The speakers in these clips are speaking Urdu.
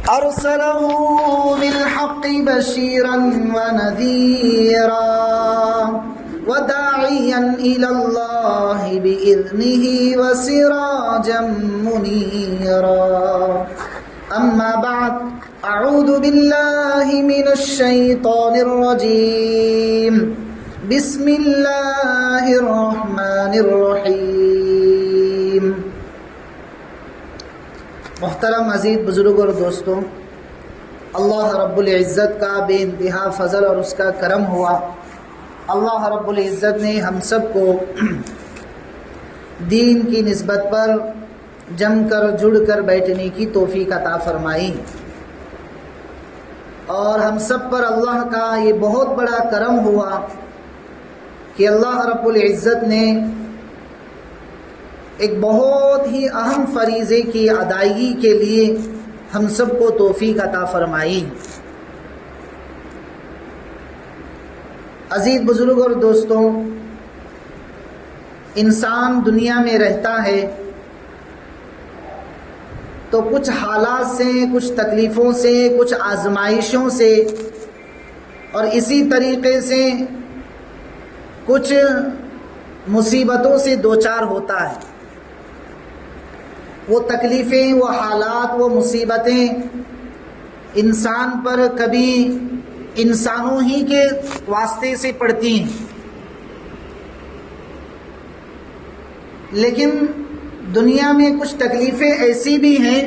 أرسله بالحق بشيرا ونذيرا وداعيا إلى الله بإذنه وسراجا منيرا أما بعد أعوذ بالله من الشيطان الرجيم بسم الله الرحمن الرحيم۔ محترم عزیز بزرگ اور دوستوں، اللہ رب العزت کا بے انتہا فضل اور اس کا کرم ہوا۔ اللہ رب العزت نے ہم سب کو دین کی نسبت پر جم کر جڑ کر بیٹھنے کی توفیق عطا فرمائی، اور ہم سب پر اللہ کا یہ بہت بڑا کرم ہوا کہ اللہ رب العزت نے ایک بہت ہی اہم فریضے کی ادائیگی کے لیے ہم سب کو توفیق عطا فرمائی۔ عزیز بزرگ اور دوستوں، انسان دنیا میں رہتا ہے تو کچھ حالات سے، کچھ تکلیفوں سے، کچھ آزمائشوں سے، اور اسی طریقے سے کچھ مصیبتوں سے دوچار ہوتا ہے۔ وہ تکلیفیں، وہ حالات، وہ مصیبتیں انسان پر کبھی انسانوں ہی کے واسطے سے پڑتی ہیں، لیکن دنیا میں کچھ تکلیفیں ایسی بھی ہیں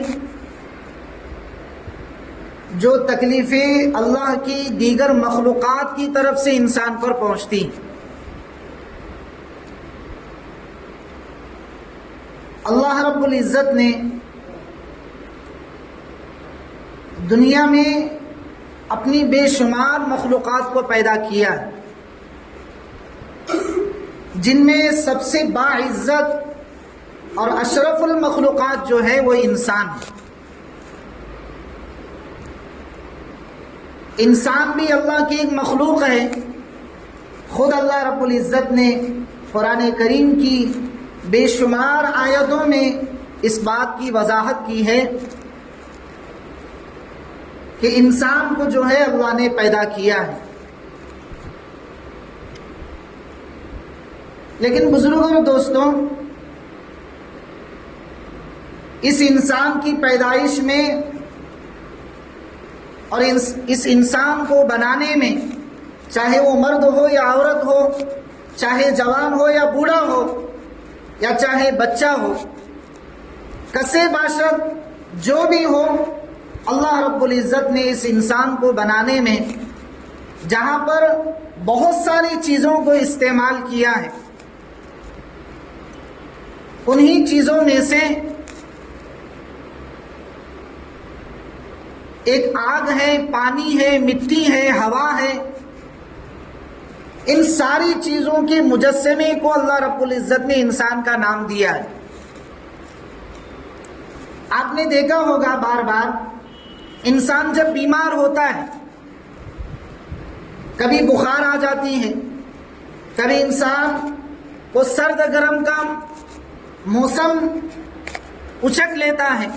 جو تکلیفیں اللہ کی دیگر مخلوقات کی طرف سے انسان پر پہنچتی ہیں۔ اللہ رب العزت نے دنیا میں اپنی بے شمار مخلوقات کو پیدا کیا، جن میں سب سے باعزت اور اشرف المخلوقات جو ہے وہ انسان ہے۔ انسان بھی اللہ کی ایک مخلوق ہے۔ خود اللہ رب العزت نے قرآن کریم کی بے شمار آیتوں میں اس بات کی وضاحت کی ہے کہ انسان کو جو ہے اللہ نے پیدا کیا ہے۔ لیکن بزرگوں اور دوستوں، اس انسان کی پیدائش میں اور اس انسان کو بنانے میں، چاہے وہ مرد ہو یا عورت ہو، چاہے جوان ہو یا بوڑھا ہو، یا چاہے بچہ ہو، کسے باشد جو بھی ہو، اللہ رب العزت نے اس انسان کو بنانے میں جہاں پر بہت ساری چیزوں کو استعمال کیا ہے، انہی چیزوں میں سے ایک آگ ہے، پانی ہے، مٹی ہے، ہوا ہے۔ ان ساری چیزوں کے مجسمے کو اللہ رب العزت نے انسان کا نام دیا ہے۔ آپ نے دیکھا ہوگا بار بار انسان جب بیمار ہوتا ہے، کبھی بخار آ جاتی ہے، کبھی انسان کو سرد گرم کا موسم اچک لیتا ہے،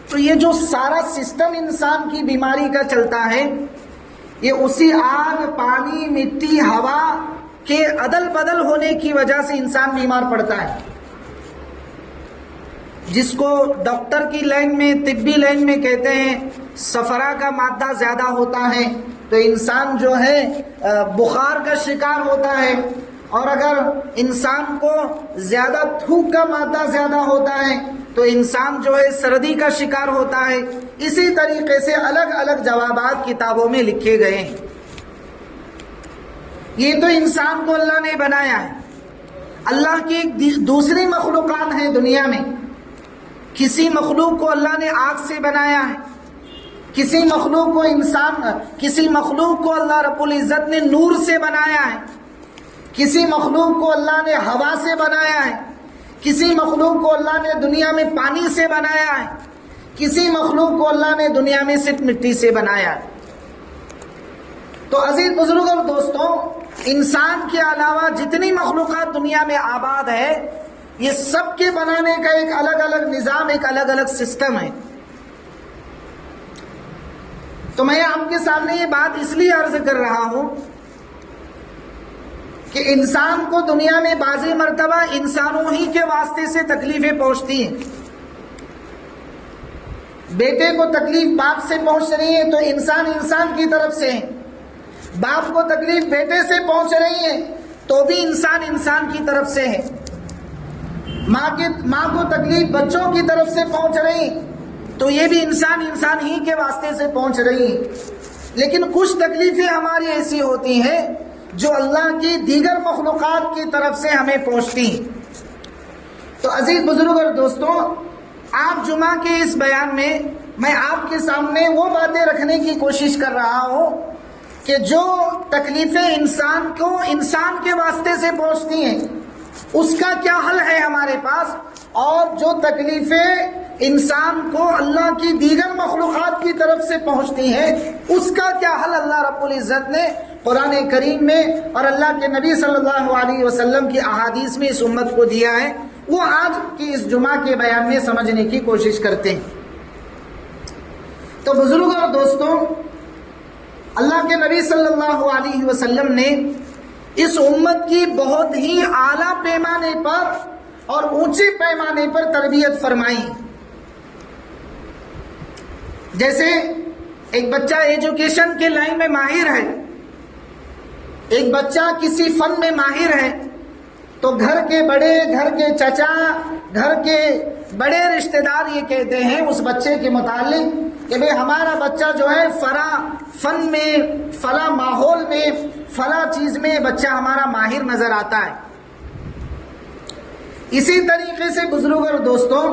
تو یہ جو سارا سسٹم انسان کی بیماری کا چلتا ہے، یہ اسی آگ، پانی، مٹی، ہوا کے عدل بدل ہونے کی وجہ سے انسان بیمار پڑتا ہے، جس کو ڈاکٹر کی لائن میں، طبی لائن میں کہتے ہیں صفرا کا مادہ زیادہ ہوتا ہے تو انسان جو ہے بخار کا شکار ہوتا ہے، اور اگر انسان کو زیادہ تھوک کا مادہ زیادہ ہوتا ہے تو انسان جو ہے سردی کا شکار ہوتا ہے۔ اسی طریقے سے الگ الگ جوابات کتابوں میں لکھے گئے ہیں۔ یہ تو انسان کو اللہ نے بنایا ہے۔ اللہ کی ایک دوسری مخلوقات ہیں دنیا میں۔ کسی مخلوق کو اللہ نے آگ سے بنایا ہے، کسی مخلوق کو اللہ رب العزت نے نور سے بنایا ہے، کسی مخلوق کو اللہ نے ہوا سے بنایا ہے، کسی مخلوق کو اللہ نے دنیا میں پانی سے بنایا ہے، کسی مخلوق کو اللہ نے دنیا میں صرف مٹی سے بنایا ہے۔ تو عزیز بزرگ اور دوستوں، انسان کے علاوہ جتنی مخلوقات دنیا میں آباد ہے، یہ سب کے بنانے کا ایک الگ الگ نظام، ایک الگ الگ سسٹم ہے۔ تو میں آپ کے سامنے یہ بات اس لیے عرض کر رہا ہوں کہ انسان کو دنیا میں بعضی مرتبہ انسانوں ہی کے واسطے سے تکلیفیں پہنچتی ہیں۔ بیٹے کو تکلیف باپ سے پہنچ رہی ہے تو انسان کی طرف سے ہے، باپ کو تکلیف بیٹے سے پہنچ رہی ہے تو بھی انسان کی طرف سے ہے، ماں کو تکلیف بچوں کی طرف سے پہنچ رہی تو یہ بھی انسان ہی کے واسطے سے پہنچ رہی ہے۔ لیکن کچھ تکلیفیں ہماری ایسی ہوتی ہیں جو اللہ کی دیگر مخلوقات کی طرف سے ہمیں پہنچتی ہیں۔ تو عزیز بزرگ اور دوستوں، آج جمعہ کے اس بیان میں آپ کے سامنے وہ باتیں رکھنے کی کوشش کر رہا ہوں کہ جو تکلیفیں انسان کے واسطے سے پہنچتی ہیں اس کا کیا حل ہے ہمارے پاس، اور جو تکلیفیں انسان کو اللہ کی دیگر مخلوقات کی طرف سے پہنچتی ہیں اس کا کیا حل اللہ رب العزت نے قرآن کریم میں اور اللہ کے نبی صلی اللہ علیہ وسلم کی احادیث میں اس امت کو دیا ہے، وہ آج کی اس جمعہ کے بیان میں سمجھنے کی کوشش کرتے ہیں۔ تو بزرگ اور دوستوں، اللہ کے نبی صلی اللہ علیہ وسلم نے اس امت کی بہت ہی اعلیٰ پیمانے پر اور اونچے پیمانے پر تربیت فرمائی۔ جیسے ایک بچہ ایجوکیشن کے لائن میں ماہر ہے، ایک بچہ کسی فن میں ماہر ہے تو گھر کے بڑے، گھر کے چچا، گھر کے بڑے رشتہ دار یہ کہتے ہیں اس بچے کے متعلق کہ بھئی ہمارا بچہ جو ہے فلاں فن میں، فلاں ماحول میں، فلاں چیز میں بچہ ہمارا ماہر نظر آتا ہے۔ اسی طریقے سے بزرگ اور دوستوں،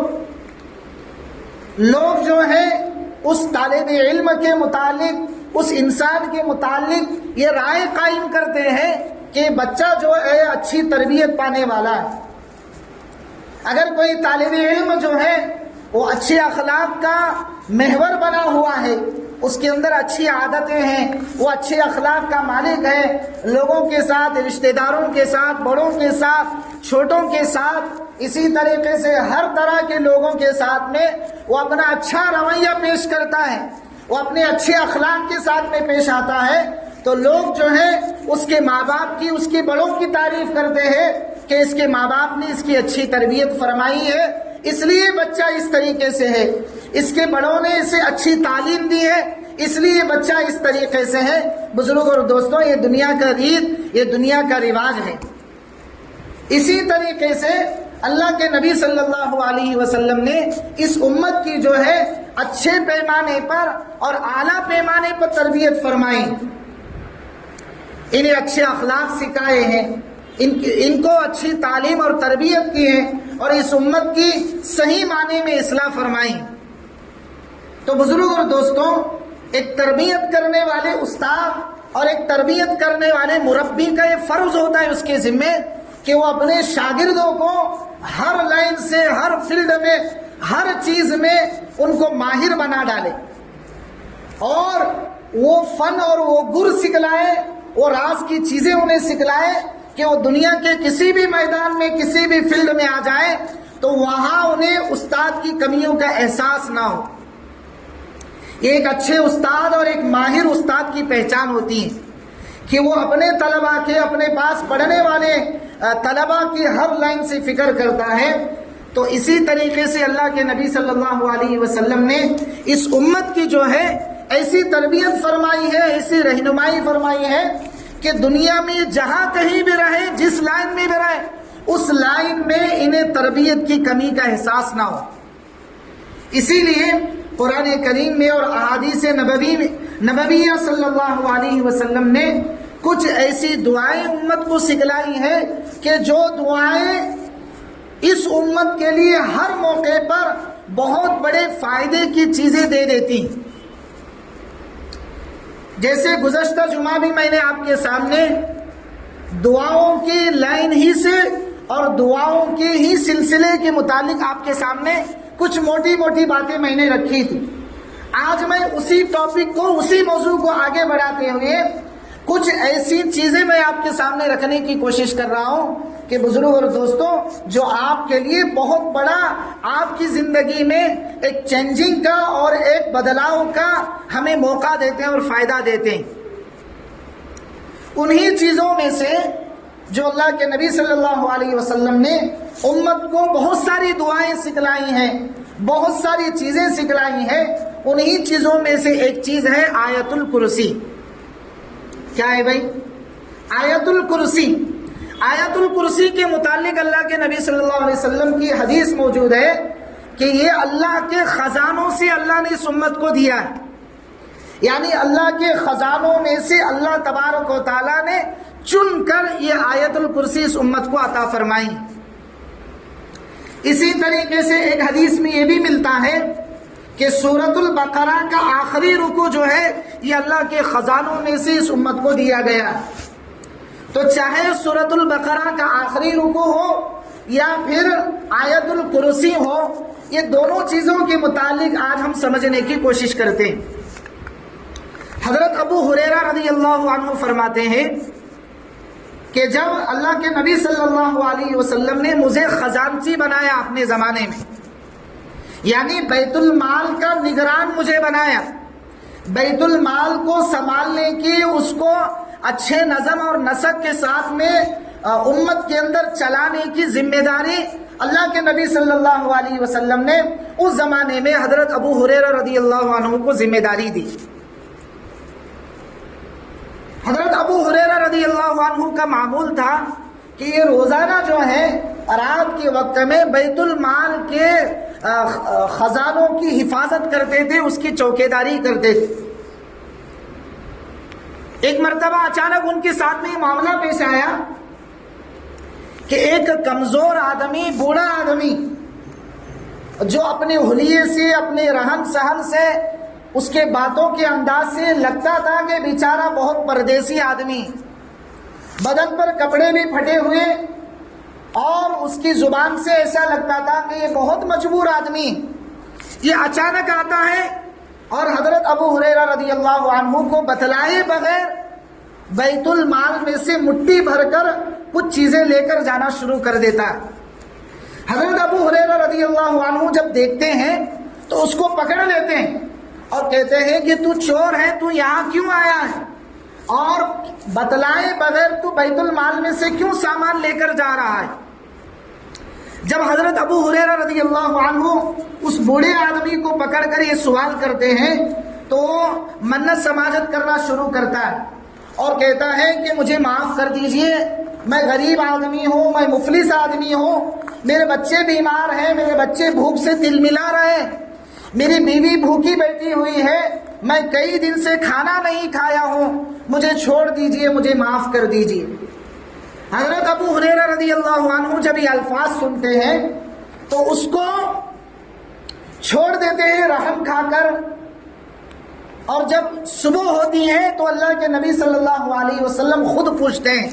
لوگ جو ہیں اس طالب علم کے متعلق، اس انسان کے متعلق یہ رائے قائم کرتے ہیں کہ بچہ جو ہے اچھی تربیت پانے والا ہے۔ اگر کوئی طالب علم جو ہے وہ اچھے اخلاق کا محور بنا ہوا ہے، اس کے اندر اچھی عادتیں ہیں، وہ اچھے اخلاق کا مالک ہے، لوگوں کے ساتھ، رشتہ داروں کے ساتھ، بڑوں کے ساتھ، چھوٹوں کے ساتھ، اسی طریقے سے ہر طرح کے لوگوں کے ساتھ میں وہ اپنا اچھا رویہ پیش کرتا ہے، وہ اپنے اچھے اخلاق کے ساتھ میں پیش آتا ہے، تو لوگ جو ہیں اس کے ماں باپ کی، اس کے بڑوں کی تعریف کرتے ہیں کہ اس کے ماں باپ نے اس کی اچھی تربیت فرمائی ہے، اس لیے بچہ اس طریقے سے ہے، اس کے بڑوں نے اسے اچھی تعلیم دی ہے، اس لیے بچہ اس طریقے سے ہے۔ بزرگ اور دوستوں، یہ دنیا کا ریت، یہ دنیا کا رواج ہے۔ اسی طریقے سے اللہ کے نبی صلی اللہ علیہ وسلم نے اس امت کی جو ہے اچھے پیمانے پر اور اعلیٰ پیمانے پر تربیت فرمائی، انہیں اچھے اخلاق سکھائے ہیں، ان کو اچھی تعلیم اور تربیت کی ہے اور اس امت کی صحیح معنی میں اصلاح فرمائی۔ تو بزرگ اور دوستوں، ایک تربیت کرنے والے استاد اور ایک تربیت کرنے والے مربی کا یہ فرض ہوتا ہے اس کے ذمے کہ وہ اپنے شاگردوں کو ہر لائن سے، ہر فیلڈ میں، ہر چیز میں ان کو ماہر بنا ڈالے اور وہ فن اور وہ گر سکھلائے، وہ راز کی چیزیں انہیں سکھلائے کہ وہ دنیا کے کسی بھی میدان میں، کسی بھی فیلڈ میں آ جائے تو وہاں انہیں استاد کی کمیوں کا احساس نہ ہو۔ یہ ایک اچھے استاد اور ایک ماہر استاد کی پہچان ہوتی ہے کہ وہ اپنے طلباء کے، اپنے پاس پڑھنے والے طلباء کی ہر لائن سے فکر کرتا ہے۔ تو اسی طریقے سے اللہ کے نبی صلی اللہ علیہ وسلم نے اس امت کی جو ہے ایسی تربیت فرمائی ہے، ایسی رہنمائی فرمائی ہے کہ دنیا میں جہاں کہیں بھی رہے، جس لائن میں بھی رہے، اس لائن میں انہیں تربیت کی کمی کا احساس نہ ہو۔ اسی لیے قرآن کریم میں اور احادیث نبویہ صلی اللہ علیہ وسلم نے کچھ ایسی دعائیں امت کو سکھلائی ہیں کہ جو دعائیں اس امت کے لیے ہر موقع پر بہت بڑے فائدے کی چیزیں دے دیتی ہیں۔ جیسے گزشتہ جمعہ بھی میں نے آپ کے سامنے دعاؤں کی لائن ہی سے اور دعاؤں کے ہی سلسلے کے متعلق آپ کے سامنے کچھ موٹی موٹی باتیں میں نے رکھی تھی۔ آج میں اسی ٹاپک کو، اسی موضوع کو آگے بڑھاتے ہوئے کچھ ایسی چیزیں میں آپ کے سامنے رکھنے کی کوشش کر رہا ہوں کہ بزرگ اور دوستوں، جو آپ کے لیے بہت بڑا آپ کی زندگی میں ایک چینجنگ کا اور ایک بدلاؤ کا ہمیں موقع دیتے ہیں اور فائدہ دیتے ہیں، انہی چیزوں میں سے جو اللہ کے نبی صلی اللہ علیہ وسلم نے امت کو بہت ساری دعائیں سکھلائی ہیں، بہت ساری چیزیں سکھلائی ہیں، انہی چیزوں میں سے ایک چیز ہے آیت الکرسی۔ کیا ہے بھائی؟ آیت الکرسی۔ آیت الکرسی کے متعلق اللہ کے نبی صلی اللہ علیہ وسلم کی حدیث موجود ہے کہ یہ اللہ کے خزانوں سے اللہ نے اس امت کو دیا ہے، یعنی اللہ کے خزانوں میں سے اللہ تبارک و تعالیٰ نے چن کر یہ آیت الکرسی اس امت کو عطا فرمائی۔ اسی طریقے سے ایک حدیث میں یہ بھی ملتا ہے کہ سورۃ البقرہ کا آخری رکوع جو ہے یہ اللہ کے خزانوں میں سے اس امت کو دیا گیا۔ تو چاہے سورۃ البقرہ کا آخری رکوع ہو یا پھر آیت الکرسی ہو، یہ دونوں چیزوں کے متعلق آج ہم سمجھنے کی کوشش کرتے ہیں۔ حضرت ابو ہریرہ رضی اللہ عنہ فرماتے ہیں کہ جب اللہ کے نبی صلی اللہ علیہ وسلم نے مجھے خزانچی بنایا اپنے زمانے میں، یعنی بیت المال کا نگران مجھے بنایا، بیت المال کو سنبھالنے کی، اس کو اچھے نظم اور نسق کے ساتھ میں امت کے اندر چلانے کی ذمہ داری اللہ کے نبی صلی اللہ علیہ وسلم نے اس زمانے میں حضرت ابو ہریرہ رضی اللہ عنہ کو ذمہ داری دی۔ حضرت ابو ہریرہ رضی اللہ عنہ کا معمول تھا کہ یہ روزانہ جو ہے رات کے وقت میں بیت المال کے خزانوں کی حفاظت کرتے تھے، اس کی چوکیداری کرتے تھے۔ ایک مرتبہ اچانک ان کے ساتھ میں یہ معاملہ پیش آیا کہ ایک کمزور آدمی، بوڑھا آدمی، جو اپنے حلیے سے، اپنے رہن سہن سے، اس کے باتوں کے انداز سے لگتا تھا کہ بیچارہ بہت پردیسی آدمی، بدن پر کپڑے بھی پھٹے ہوئے، اور اس کی زبان سے ایسا لگتا تھا کہ یہ بہت مجبور آدمی، یہ اچانک آتا ہے اور حضرت ابو ہریرہ رضی اللہ عنہ کو بتلائے بغیر بیت المال میں سے مٹھی بھر کر کچھ چیزیں لے کر جانا شروع کر دیتا ہے۔ حضرت ابو ہریرہ رضی اللہ عنہ جب دیکھتے ہیں تو اس کو پکڑ لیتے ہیں اور کہتے ہیں کہ تو چور ہے، تو یہاں کیوں آیا ہے، اور بتلائے بغیر تو بیت المال میں سے کیوں سامان لے کر جا رہا ہے۔ جب حضرت ابو ہریرہ رضی اللہ عنہ اس بوڑھے آدمی کو پکڑ کر یہ سوال کرتے ہیں تو منت سماجت کرنا شروع کرتا ہے اور کہتا ہے کہ مجھے معاف کر دیجئے، میں غریب آدمی ہوں، میں مفلس آدمی ہوں، میرے بچے بیمار ہیں، میرے بچے بھوک سے تل ملا رہے ہیں، میری بیوی بھوکی بیٹھی ہوئی ہے، میں کئی دن سے کھانا نہیں کھایا ہوں، مجھے چھوڑ دیجئے، مجھے معاف کر دیجئے۔ حضرت ابو ہریرہ رضی اللہ عنہ جب یہ الفاظ سنتے ہیں تو اس کو چھوڑ دیتے ہیں رحم کھا کر، اور جب صبح ہوتی ہے تو اللہ کے نبی صلی اللہ علیہ وسلم خود پوچھتے ہیں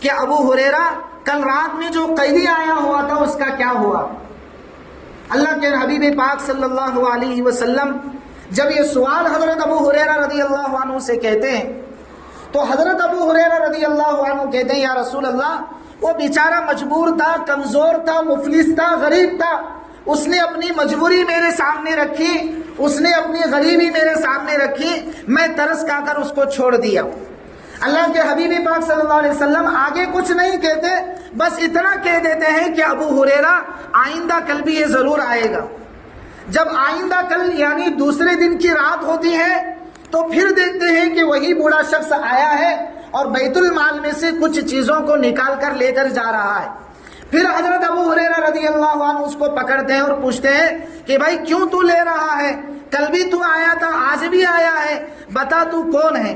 کہ ابو ہریرہ کل رات میں جو قیدی آیا ہوا تھا اس کا کیا ہوا؟ اللہ کے حبیب پاک صلی اللہ علیہ وسلم جب یہ سوال حضرت ابو ہریرہ رضی اللہ عنہ سے کہتے ہیں تو حضرت ابو ہریرہ رضی اللہ عنہ کہتے ہیں یا رسول اللہ، وہ بیچارہ مجبور تھا، کمزور تھا، مفلس تھا، غریب تھا، اس نے اپنی مجبوری میرے سامنے رکھی، اس نے اپنی غریبی میرے سامنے رکھی، میں ترس کھا کر اس کو چھوڑ دیا۔ اللہ کے حبیب پاک صلی اللہ علیہ وسلم آگے کچھ نہیں کہتے، بس اتنا کہہ دیتے ہیں کہ ابو ہریرہ آئندہ کل بھی یہ ضرور آئے گا۔ جب آئندہ کل یعنی دوسرے دن کی رات ہوتی ہے تو پھر دیکھتے ہیں کہ وہی بوڑھا شخص آیا ہے اور بیت المال میں سے کچھ چیزوں کو نکال کر لے کر جا رہا ہے۔ پھر حضرت ابو ہریرہ رضی اللہ عنہ اس کو پکڑتے ہیں اور پوچھتے ہیں کہ بھائی کیوں تو لے رہا ہے؟ کل بھی تو آیا تھا، آج بھی آیا ہے، بتا تو کون ہے؟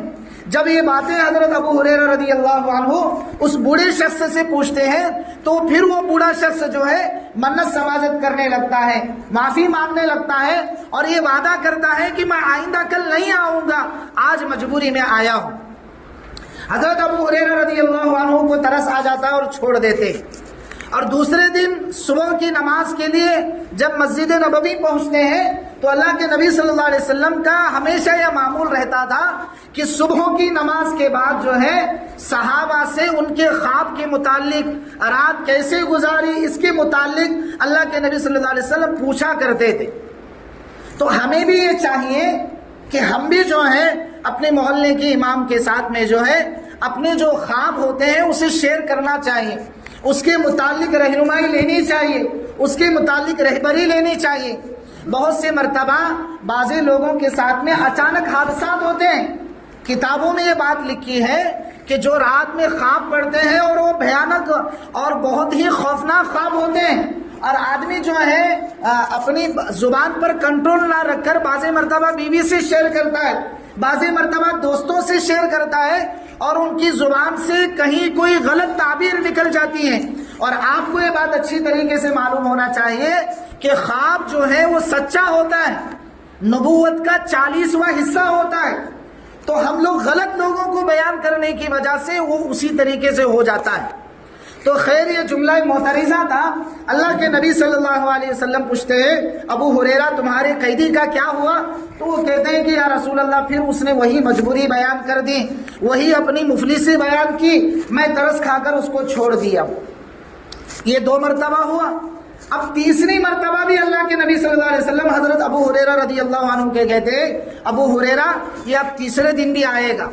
جب یہ باتیں حضرت ابو ہریرہ رضی اللہ عنہ اس بوڑھے شخص سے پوچھتے ہیں تو پھر وہ بوڑھا شخص جو ہے منت سماجت کرنے لگتا ہے، معافی مانگنے لگتا ہے اور یہ وعدہ کرتا ہے کہ میں آئندہ کل نہیں آؤں گا، آج مجبوری میں آیا ہوں۔ حضرت ابو ہریرہ رضی اللہ عنہ کو ترس آ جاتا ہے اور چھوڑ دیتے، اور دوسرے دن صبح کی نماز کے لیے جب مسجد نبوی پہنچتے ہیں تو اللہ کے نبی صلی اللہ علیہ وسلم کا ہمیشہ یہ معمول رہتا تھا کہ صبح کی نماز کے بعد جو ہے صحابہ سے ان کے خواب کے متعلق، رات کیسے گزاری، اس کے متعلق اللہ کے نبی صلی اللہ علیہ وسلم پوچھا کرتے تھے۔ تو ہمیں بھی یہ چاہیے کہ ہم بھی جو ہے اپنے محلے کے امام کے ساتھ میں جو ہے اپنے جو خواب ہوتے ہیں اسے شیئر کرنا چاہیے، اس کے متعلق رہنمائی لینی چاہیے، اس کے متعلق رہبری لینی چاہیے۔ بہت سے مرتبہ بعض لوگوں کے ساتھ میں اچانک حادثات ہوتے ہیں۔ کتابوں میں یہ بات لکھی ہے کہ جو رات میں خواب پڑھتے ہیں اور وہ بھیانک اور بہت ہی خوفناک خواب ہوتے ہیں، اور آدمی جو ہے اپنی زبان پر کنٹرول نہ رکھ کر بعض مرتبہ بیوی سے شیئر کرتا ہے، بعض مرتبہ دوستوں سے شیئر کرتا ہے، اور ان کی زبان سے کہیں کوئی غلط تعبیر نکل جاتی ہے۔ اور آپ کو یہ بات اچھی طریقے سے معلوم ہونا چاہیے کہ خواب جو ہے وہ سچا ہوتا ہے، نبوت کا 40واں حصہ ہوتا ہے۔ تو ہم لوگ غلط لوگوں کو بیان کرنے کی وجہ سے وہ اسی طریقے سے ہو جاتا ہے۔ تو خیر یہ جملہ معترضہ تھا۔ اللہ کے نبی صلی اللہ علیہ وسلم پوچھتے ہیں ابو ہریرہ تمہارے قیدی کا کیا ہوا؟ تو وہ کہتے ہیں کہ یا رسول اللہ پھر اس نے وہی مجبوری بیان کر دی، وہی اپنی مفلسی بیان کی، میں ترس کھا کر اس کو چھوڑ دیا۔ یہ 2 مرتبہ ہوا۔ اب تیسری مرتبہ بھی اللہ کے نبی صلی اللہ علیہ وسلم حضرت ابو ہریرہ رضی اللہ عنہ کے کہتے ہیں ابو ہریرہ یہ اب تیسرے دن بھی آئے گا۔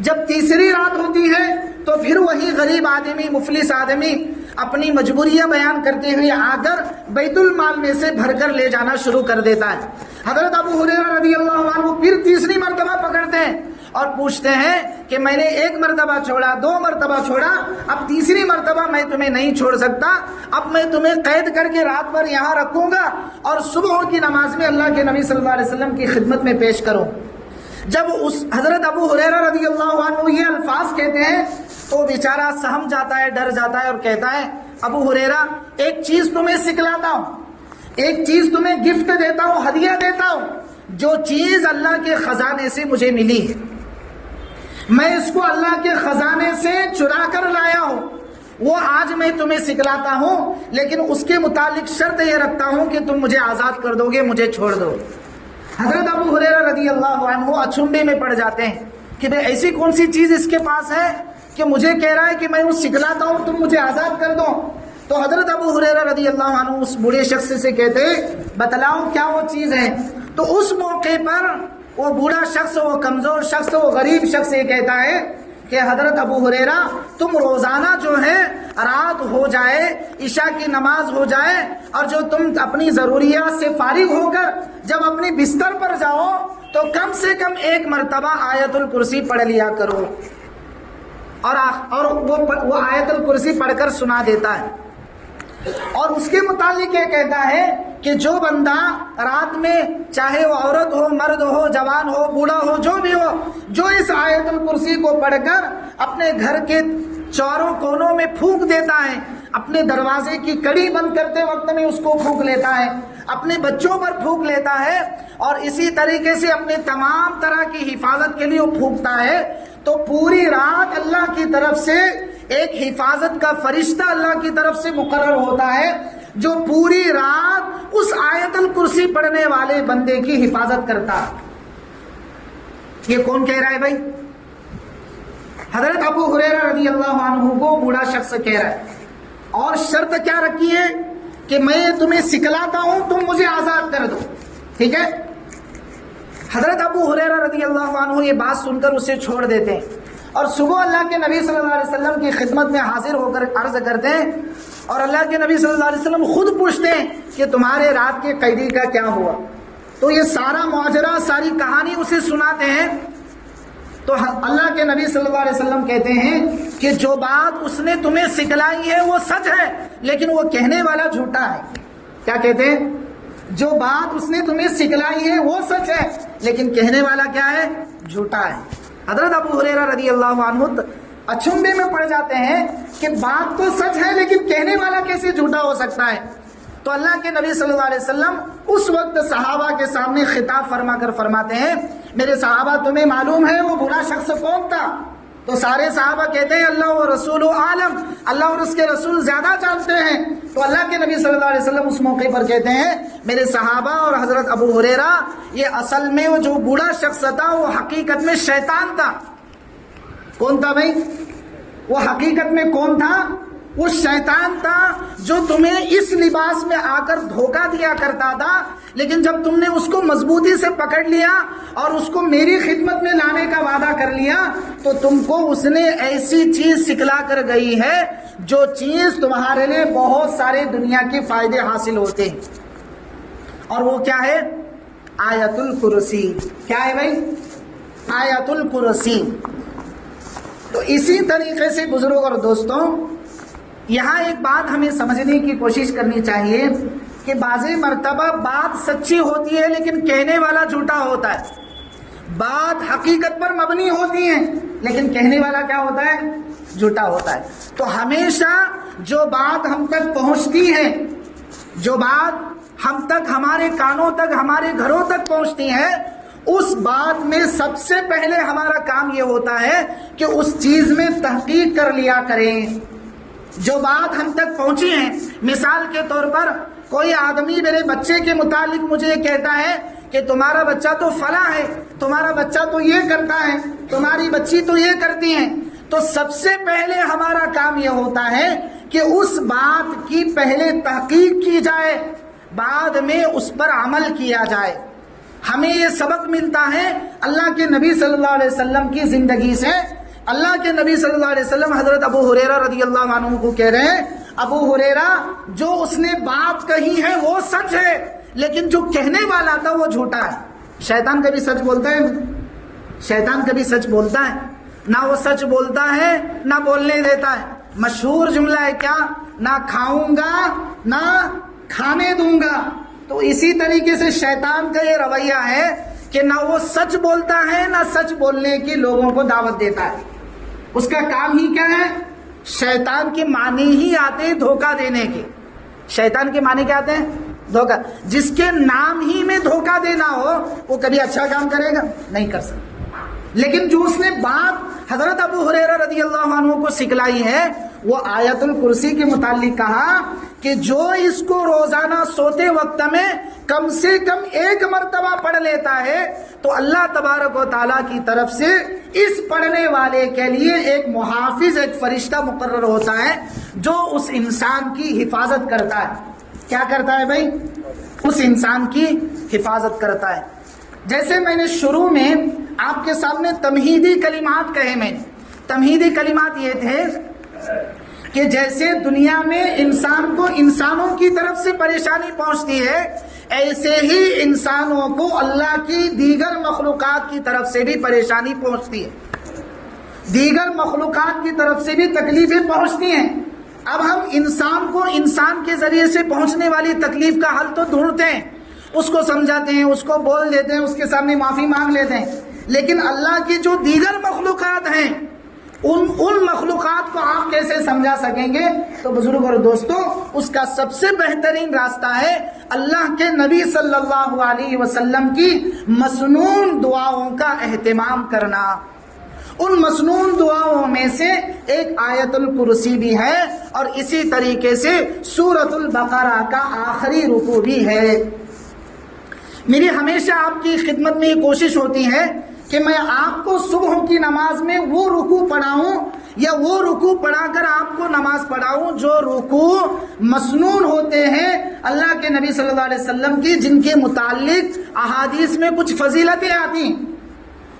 جب تیسری رات ہوتی ہے تو پھر وہی غریب آدمی، مفلس آدمی اپنی مجبوریاں بیان کرتے ہوئے آ کر بیت المال میں سے بھر کر لے جانا شروع کر دیتا ہے۔ حضرت ابو ہریرہ رضی اللہ عنہ پھر تیسری مرتبہ پکڑتے ہیں اور پوچھتے ہیں کہ میں نے 1 مرتبہ چھوڑا، 2 مرتبہ چھوڑا، اب تیسری مرتبہ میں تمہیں نہیں چھوڑ سکتا، اب میں تمہیں قید کر کے رات بھر یہاں رکھوں گا اور صبح کی نماز میں اللہ کے نبی صلی اللہ علیہ وسلم کی خدمت میں پیش کروں۔ جب اس حضرت ابو ہریرہ رضی اللہ عنہ یہ الفاظ کہتے ہیں تو بیچارہ سہم جاتا ہے، ڈر جاتا ہے اور کہتا ہے ابو ہریرہ ایک چیز تمہیں سکھلاتا ہوں، ایک چیز تمہیں گفٹ دیتا ہوں، ہدیہ دیتا ہوں، جو چیز اللہ کے خزانے سے مجھے ملی ہے میں اس کو اللہ کے خزانے سے چرا کر لایا ہوں، وہ آج میں تمہیں سکھلاتا ہوں، لیکن اس کے متعلق شرط یہ رکھتا ہوں کہ تم مجھے آزاد کر دو گے، مجھے چھوڑ دو۔ حضرت ابو ہریرہ رضی اللہ عنہ اچنبے میں پڑ جاتے ہیں کہ بھئی ایسی کون سی چیز اس کے پاس ہے کہ مجھے کہہ رہا ہے کہ میں اس سکھلاتا ہوں، تم مجھے آزاد کر دو۔ تو حضرت ابو ہریرہ رضی اللہ عنہ اس بوڑھے شخص سے کہتے بتلاؤ کیا وہ چیز ہے۔ تو اس موقع پر وہ بوڑھا شخص، وہ کمزور شخص، وہ غریب شخص یہ کہتا ہے کہ حضرت ابو ہریرہ تم روزانہ جو ہے رات ہو جائے، عشاء کی نماز ہو جائے اور جو تم اپنی ضروریات سے فارغ ہو کر جب اپنی بستر پر جاؤ تو کم سے کم 1 مرتبہ آیت الکرسی پڑھ لیا کرو، اور وہ آیت الکرسی پڑھ کر سنا دیتا ہے۔ اور اس کے متعلق یہ کہتا ہے کہ جو بندہ رات میں چاہے وہ عورت ہو، مرد ہو، جوان ہو، بوڑھا ہو، جو بھی ہو، جو اس آیت الکرسی کو پڑھ کر اپنے گھر کے چاروں کونوں میں پھونک دیتا ہے، اپنے دروازے کی کڑی بند کرتے وقت میں اس کو پھونک لیتا ہے، اپنے بچوں پر پھونک لیتا ہے، اور اسی طریقے سے اپنے تمام طرح کی حفاظت کے لیے وہ پھونکتا ہے، تو پوری رات اللہ کی طرف سے ایک حفاظت کا فرشتہ اللہ کی طرف سے مقرر ہوتا ہے جو پوری رات اس آیت الکرسی پڑھنے والے بندے کی حفاظت کرتا ہے۔ یہ کون کہہ رہا ہے بھائی؟ حضرت ابو ہریرہ رضی اللہ عنہ کو بوڑھا شخص کہہ رہا ہے، اور شرط کیا رکھی ہے کہ میں تمہیں سکھلاتا ہوں، تم مجھے آزاد کر دو، ٹھیک ہے؟ حضرت ابو ہریرہ رضی اللہ عنہ یہ بات سن کر اسے چھوڑ دیتے ہیں، اور صبح اللہ کے نبی صلی اللہ علیہ وسلم کی خدمت میں حاضر ہو کر عرض کرتے ہیں، اور اللہ کے نبی صلی اللہ علیہ وسلم خود پوچھتے ہیں کہ تمہارے رات کے قیدی کا کیا ہوا؟ تو یہ سارا ماجرا، ساری کہانی اسے سناتے ہیں۔ تو اللہ کے نبی صلی اللہ علیہ وسلم کہتے ہیں کہ جو بات اس نے تمہیں سکھلائی ہے وہ سچ ہے، لیکن وہ کہنے والا جھوٹا ہے۔ کیا کہتے ہیں؟ جو بات اس نے تمہیں سکھلائی ہے وہ سچ ہے، لیکن کہنے والا کیا ہے؟ جھوٹا ہے۔ حضرت ابو ہریرہ رضی اللہ عنہ اچنبے میں پڑ جاتے ہیں کہ بات تو سچ ہے لیکن کہنے والا کیسے جھوٹا ہو سکتا ہے؟ تو اللہ کے نبی صلی اللہ علیہ وسلم اس وقت صحابہ کے سامنے خطاب فرما کر فرماتے ہیں، میرے صحابہ تمہیں معلوم ہے وہ بوڑھا شخص کون تھا؟ تو سارے صحابہ کہتے ہیں اللہ و رسول عالم، اللہ اور اس کے رسول زیادہ جانتے ہیں۔ تو اللہ کے نبی صلی اللہ علیہ وسلم اس موقع پر کہتے ہیں میرے صحابہ اور حضرت ابو ہریرہ، یہ اصل میں وہ جو بوڑھا شخص تھا وہ حقیقت میں شیطان تھا۔ کون تھا بھائی؟ وہ حقیقت میں کون تھا؟ وہ شیطان تھا جو تمہیں اس لباس میں آ کر دھوکہ دیا کرتا تھا، لیکن جب تم نے اس کو مضبوطی سے پکڑ لیا اور اس کو میری خدمت میں لانے کا وعدہ کر لیا تو تم کو اس نے ایسی چیز سکھلا کر گئی ہے جو چیز تمہارے لیے بہت سارے دنیا کے فائدے حاصل ہوتے ہیں، اور وہ کیا ہے؟ آیت الکرسی۔ کیا ہے بھائی؟ آیت الکرسی۔ تو اسی طریقے سے بزرگ اور دوستوں، یہاں ایک بات ہمیں سمجھنے کی کوشش کرنی چاہیے کہ بعض مرتبہ بات سچی ہوتی ہے لیکن کہنے والا جھوٹا ہوتا ہے، بات حقیقت پر مبنی ہوتی ہے لیکن کہنے والا کیا ہوتا ہے؟ جھوٹا ہوتا ہے۔ تو ہمیشہ جو بات ہم تک پہنچتی ہے، جو بات ہم تک، ہمارے کانوں تک، ہمارے گھروں تک پہنچتی ہے، اس بات میں سب سے پہلے ہمارا کام یہ ہوتا ہے کہ اس چیز میں تحقیق کر لیا کریں۔ جو بات ہم تک پہنچی ہے، مثال کے طور پر کوئی آدمی میرے بچے کے متعلق مجھے کہتا ہے کہ تمہارا بچہ تو فلاں ہے، تمہارا بچہ تو یہ کرتا ہے، تمہاری بچی تو یہ کرتی ہے، تو سب سے پہلے ہمارا کام یہ ہوتا ہے کہ اس بات کی پہلے تحقیق کی جائے، بعد میں اس پر عمل کیا جائے۔ ہمیں یہ سبق ملتا ہے اللہ کے نبی صلی اللہ علیہ وسلم کی زندگی سے۔ اللہ کے نبی صلی اللہ علیہ وسلم حضرت ابو ہریرہ رضی اللہ عنہ کو کہہ رہے ہیں ابو ہریرہ جو اس نے بات کہی ہے وہ سچ ہے، لیکن جو کہنے والا تھا وہ جھوٹا ہے۔ شیطان کبھی سچ بولتا ہے؟ شیطان کبھی سچ بولتا ہے؟ نہ وہ سچ بولتا ہے نہ بولنے دیتا ہے۔ مشہور جملہ ہے کیا؟ نہ کھاؤں گا نہ کھانے دوں گا۔ تو اسی طریقے سے شیطان کا یہ رویہ ہے کہ نہ وہ سچ بولتا ہے نہ سچ بولنے کی لوگوں کو دعوت دیتا ہے۔ اس کا کام ہی کیا ہے؟ شیطان کے معنی ہی آتے ہیں دھوکہ دینے کے۔ شیطان کے معنی کیا آتے ہیں؟ دھوکہ۔ جس کے نام ہی میں دھوکہ دینا ہو وہ کبھی اچھا کام کرے گا؟ نہیں کر سکتا۔ لیکن جو اس نے بات حضرت ابو ہریرہ رضی اللہ عنہ کو سکھلائی ہے وہ آیت الکرسی کے متعلق کہا کہ جو اس کو روزانہ سوتے وقت میں کم سے کم ایک مرتبہ پڑھ لیتا ہے تو اللہ تبارک و تعالیٰ کی طرف سے اس پڑھنے والے کے لیے ایک محافظ، ایک فرشتہ مقرر ہوتا ہے جو اس انسان کی حفاظت کرتا ہے۔ کیا کرتا ہے بھائی؟ اس انسان کی حفاظت کرتا ہے۔ جیسے میں نے شروع میں آپ کے سامنے تمہیدی کلمات کہے، میں تمہیدی کلمات یہ تھے کہ جیسے دنیا میں انسان کو انسانوں کی طرف سے پریشانی پہنچتی ہے، ایسے ہی انسانوں کو اللہ کی دیگر مخلوقات کی طرف سے بھی پریشانی پہنچتی ہے، دیگر مخلوقات کی طرف سے بھی تکلیفیں پہنچتی ہیں۔ اب ہم انسان کو انسان کے ذریعے سے پہنچنے والی تکلیف کا حل تو ڈھونڈتے ہیں، اس کو سمجھاتے ہیں، اس کو بول دیتے ہیں، اس کے سامنے معافی مانگ لیتے ہیں، لیکن اللہ کی جو دیگر مخلوقات ہیں ان مخلوقات کو آپ کیسے سمجھا سکیں گے؟ تو بزرگ اور دوستوں، اس کا سب سے بہترین راستہ ہے اللہ کے نبی صلی اللہ علیہ وسلم کی مسنون دعاؤں کا اہتمام کرنا۔ ان مسنون دعاؤں میں سے ایک آیت الکرسی بھی ہے اور اسی طریقے سے سورۃ البقرہ کا آخری رکوع بھی ہے۔ میری ہمیشہ آپ کی خدمت میں یہ کوشش ہوتی ہے کہ میں آپ کو صبح کی نماز میں وہ رکوع پڑھاؤں یا وہ رکوع پڑھا کر آپ کو نماز پڑھاؤں جو رکوع مسنون ہوتے ہیں اللہ کے نبی صلی اللہ علیہ وسلم کی، جن کے متعلق احادیث میں کچھ فضیلتیں آتی ہیں۔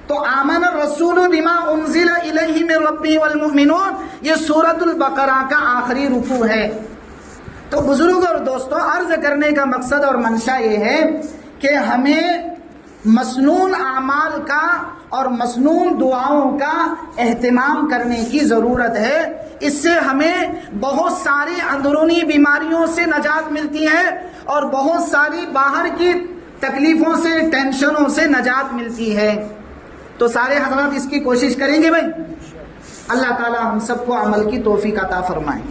تو آمن الرسول بما انزل الیہ من ربہ والمؤمنون، یہ سورۃ البقرہ کا آخری رکوع ہے۔ تو بزرگ اور دوستوں، عرض کرنے کا مقصد اور منشا یہ ہے کہ ہمیں مسنون اعمال کا اور مسنون دعاؤں کا اہتمام کرنے کی ضرورت ہے۔ اس سے ہمیں بہت ساری اندرونی بیماریوں سے نجات ملتی ہے اور بہت ساری باہر کی تکلیفوں سے، ٹینشنوں سے نجات ملتی ہے۔ تو سارے حضرات اس کی کوشش کریں گے بھائی؟ اللہ تعالی ہم سب کو عمل کی توفیق عطا فرمائے۔